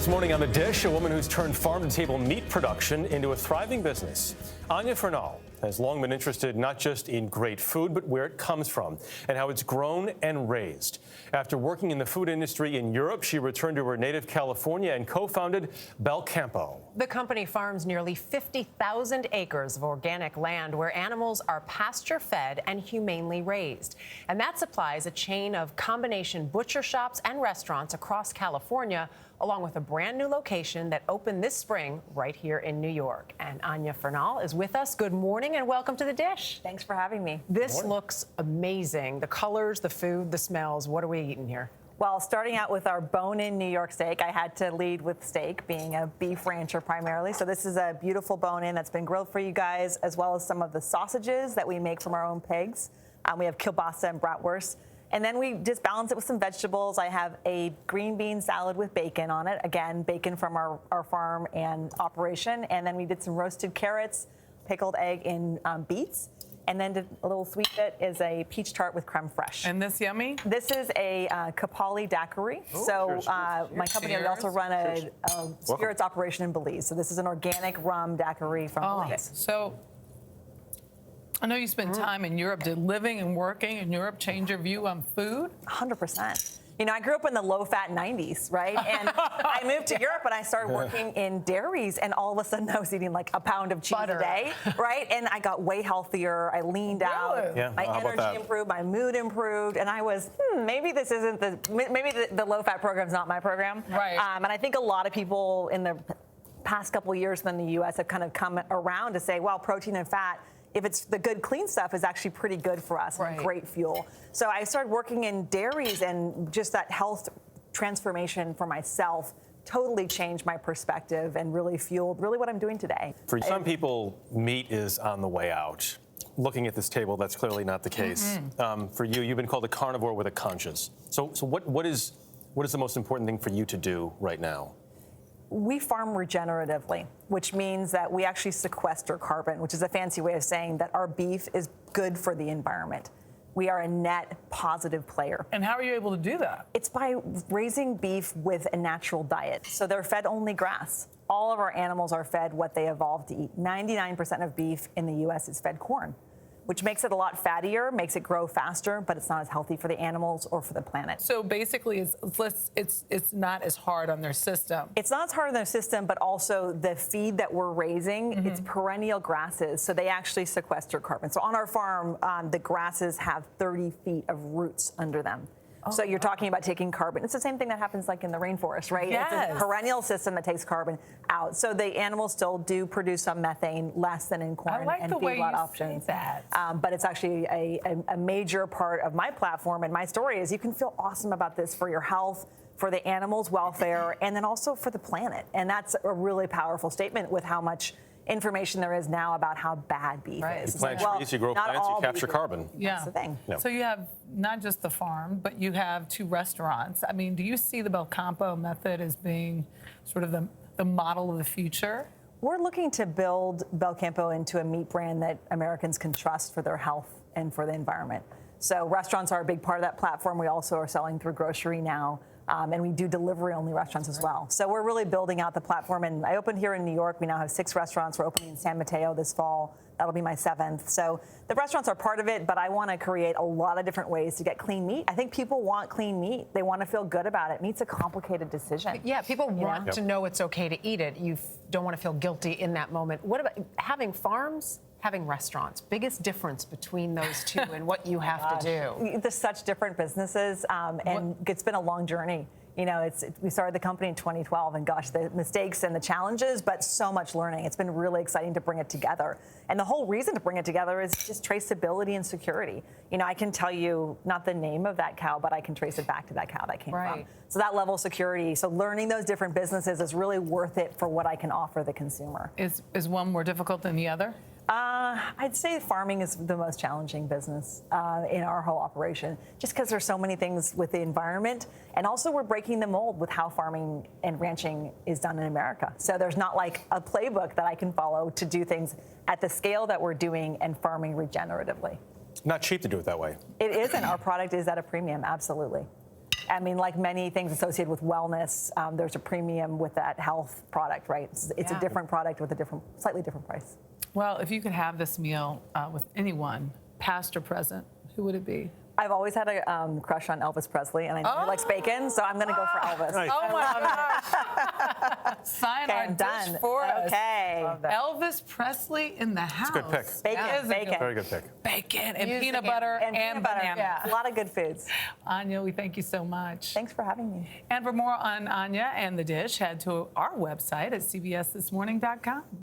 This morning on The Dish, a woman who's turned farm-to-table meat production into a thriving business. Anya Fernald has long been interested not just in great food, but where it comes from and how it's grown and raised. After working in the food industry in Europe, she returned to her native California and co-founded Belcampo. The company farms nearly 50,000 acres of organic land where animals are pasture-fed and humanely raised. And that supplies a chain of combination butcher shops and restaurants across California, along with a brand new location that opened this spring right here in New York. And Anya Fernald is with us. Good morning and welcome to The Dish. Thanks for having me. This looks amazing. The colors, the food, the smells. What are we eating here? Well, starting out with our bone-in New York steak, I had to lead with steak, being a beef rancher primarily. So this is a beautiful bone-in that's been grilled for you guys, as well as some of the sausages that we make from our own pigs. We have kielbasa and bratwurst. And then we just balance it with some vegetables. I have a green bean salad with bacon on it. Again, bacon from our farm and operation. And then we did some roasted carrots, pickled egg in beets. And then a little sweet bit is a peach tart with creme fraiche. And this yummy? This is a Capali daiquiri. My company, we also run a spirits operation in Belize. So this is an organic rum daiquiri from Belize. So I know you spent time in Europe. Did living and working in Europe change your view on food? 100%. You know, I grew up in the low-fat 90s, right? And I moved to Europe and I started working in dairies, and all of a sudden I was eating like a pound of cheese a day, right? And I got way healthier. I leaned out. Yeah, my energy improved. My mood improved. And I was, maybe this isn't the low-fat program's not my program. Right. And I think a lot of people in the past couple of years in the U.S. have kind of come around to say, well, protein and fat, if it's the good, clean stuff, is actually pretty good for us, and great fuel. So I started working in dairies, and just that health transformation for myself totally changed my perspective and really fueled what I'm doing today. For some people, meat is on the way out. Looking at this table, that's clearly not the case. For you, you've been called a carnivore with a conscience. So what is the most important thing for you to do right now? We farm regeneratively, which means that we actually sequester carbon, which is a fancy way of saying that our beef is good for the environment. We are a net positive player. And how are you able to do that? It's by raising beef with a natural diet. So they're fed only grass. All of our animals are fed what they evolved to eat. 99% of beef in the U.S. is fed corn, which makes it a lot fattier, makes it grow faster, but it's not as healthy for the animals or for the planet. So basically, it's not as hard on their system. It's not as hard on their system, but also the feed that we're raising, it's perennial grasses, so they actually sequester carbon. So on our farm, the grasses have 30 feet of roots under them. So you're talking about taking carbon. It's the same thing that happens like in the rainforest, right? Yes. It's a perennial system that takes carbon out. So the animals still do produce some methane, less than in corn and feedlot options. But it's actually a major part of my platform and my story is you can feel awesome about this for your health, for the animals' welfare, and then also for the planet. And that's a really powerful statement with how much information there is now about how bad beef is. You plant trees, you grow plants, you capture carbon. That's the thing. So you have not just the farm, but you have 2 restaurants. I mean, do you see the Belcampo method as being sort of the model of the future? We're looking to build Belcampo into a meat brand that Americans can trust for their health and for the environment. So restaurants are a big part of that platform. We also are selling through grocery now. And we do delivery-only restaurants as well. So we're really building out the platform. And I opened here in New York. We now have 6 restaurants. We're opening in San Mateo this fall. That'll be my 7th. So the restaurants are part of it, but I want to create a lot of different ways to get clean meat. I think people want clean meat. They want to feel good about it. Meat's a complicated decision. Yeah, people want to know it's okay to eat it. You don't want to feel guilty in that moment. What about having farms? Having restaurants, biggest difference between those two and what you have to do? There's such different businesses, and it's been a long journey. You know, we started the company in 2012, and gosh, the mistakes and the challenges, but so much learning. It's been really exciting to bring it together. And the whole reason to bring it together is just traceability and security. You know, I can tell you not the name of that cow, but I can trace it back to that cow that came from. So that level of security, so learning those different businesses is really worth it for what I can offer the consumer. Is one more difficult than the other? I'd say farming is the most challenging business in our whole operation, just because there's so many things with the environment. And also we're breaking the mold with how farming and ranching is done in America. So there's not like a playbook that I can follow to do things at the scale that we're doing and farming regeneratively. Not cheap to do it that way. It isn't. Our product is at a premium, absolutely. I mean, like many things associated with wellness, there's a premium with that health product, right? It's a different product with a slightly different price. Well, if you could have this meal with anyone, past or present, who would it be? I've always had a crush on Elvis Presley, and I know he likes bacon, so I'm going to go for Elvis. Nice. Oh my gosh. Sign Okay, our I'm dish done. for us. Okay. Elvis Presley in the house. It's a good pick. Bacon, That is a bacon. Very good pick. Bacon and Music peanut butter And peanut butter. bananas. Yeah. A lot of good foods. Anya, we thank you so much. Thanks for having me. And for more on Anya and the dish, head to our website at cbsthismorning.com.